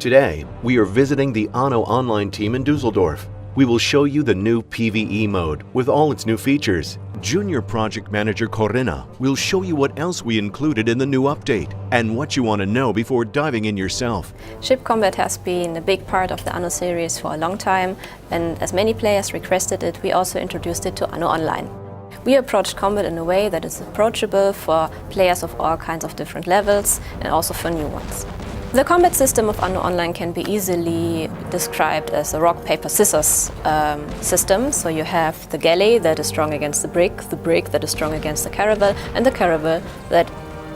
Today, we are visiting the ANNO online team in Dusseldorf. We will show you the new PvE mode with all its new features. Junior Project Manager Corinna will show you what else we included in the new update and what you want to know before diving in yourself. Ship combat has been a big part of the ANNO series for a long time, and as many players requested it, we also introduced it to ANNO Online. We approached combat in a way that is approachable for players of all kinds of different levels and also for new ones. The combat system of ANNO Online can be easily described as a rock, paper, scissors system. So you have the galley that is strong against the brig that is strong against the caravel, and the caravel that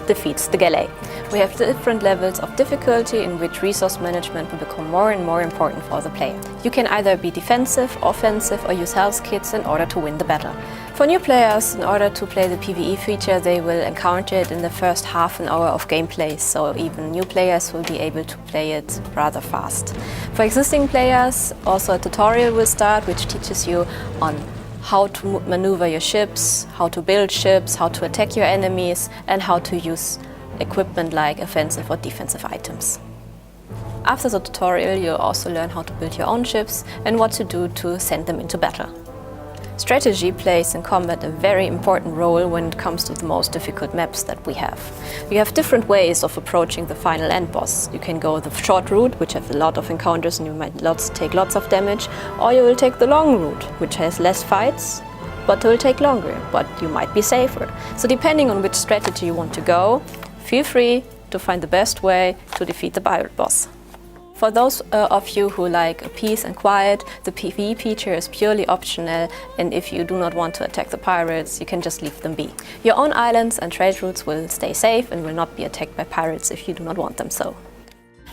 defeats the galley. We have different levels of difficulty in which resource management will become more and more important for the player. You can either be defensive, offensive, or use health kits in order to win the battle. For new players, in order to play the PvE feature, they will encounter it in the first half an hour of gameplay, so even new players will be able to play it rather fast. For existing players, also a tutorial will start which teaches you on how to maneuver your ships, how to build ships, how to attack your enemies, and how to use equipment like offensive or defensive items. After the tutorial, you'll also learn how to build your own ships and what to do to send them into battle. Strategy plays in combat a very important role when it comes to the most difficult maps that we have. We have different ways of approaching the final end boss. You can go the short route, which has a lot of encounters and you might take lots of damage, or you will take the long route, which has less fights, but will take longer, but you might be safer. So depending on which strategy you want to go, feel free to find the best way to defeat the pirate boss. For those of you who like peace and quiet, the PvE feature is purely optional, and if you do not want to attack the pirates, you can just leave them be. Your own islands and trade routes will stay safe and will not be attacked by pirates if you do not want them so.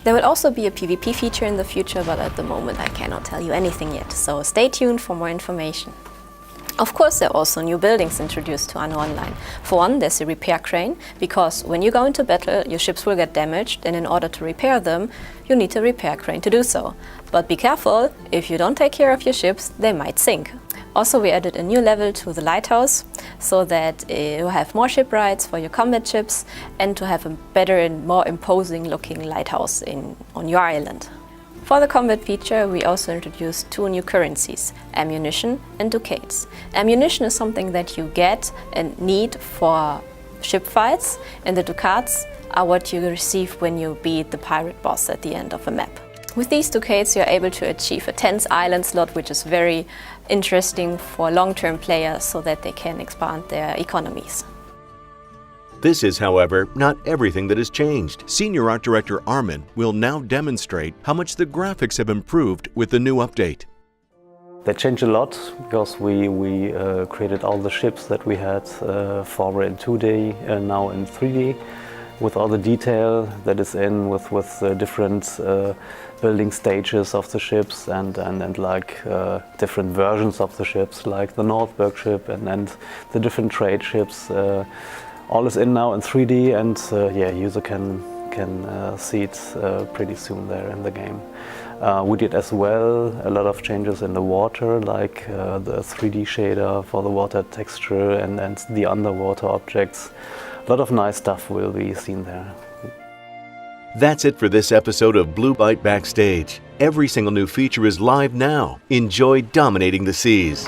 There will also be a PvP feature in the future, but at the moment I cannot tell you anything yet, so stay tuned for more information. Of course, there are also new buildings introduced to ANNO Online. For one, there's a repair crane, because when you go into battle, your ships will get damaged, and in order to repair them, you need a repair crane to do so. But be careful, if you don't take care of your ships, they might sink. Also, we added a new level to the lighthouse, so that you have more shipwrights for your combat ships, and to have a better and more imposing looking lighthouse on your island. For the combat feature, we also introduced two new currencies, ammunition and ducats. Ammunition is something that you get and need for ship fights, and the ducats are what you receive when you beat the pirate boss at the end of a map. With these ducats, you're able to achieve a 10th island slot, which is very interesting for long-term players so that they can expand their economies. This is, however, not everything that has changed. Senior Art Director Armin will now demonstrate how much the graphics have improved with the new update. They changed a lot because we created all the ships that we had forward in 2D and now in 3D, with all the detail that is in with different building stages of the ships and like different versions of the ships, like the Nordberg ship and the different trade ships. All is in now in 3D, and yeah, user can see it pretty soon there in the game. We did as well a lot of changes in the water, like the 3D shader for the water texture and the underwater objects. A lot of nice stuff will be seen there. That's it for this episode of Blue Byte Backstage. Every single new feature is live now. Enjoy dominating the seas.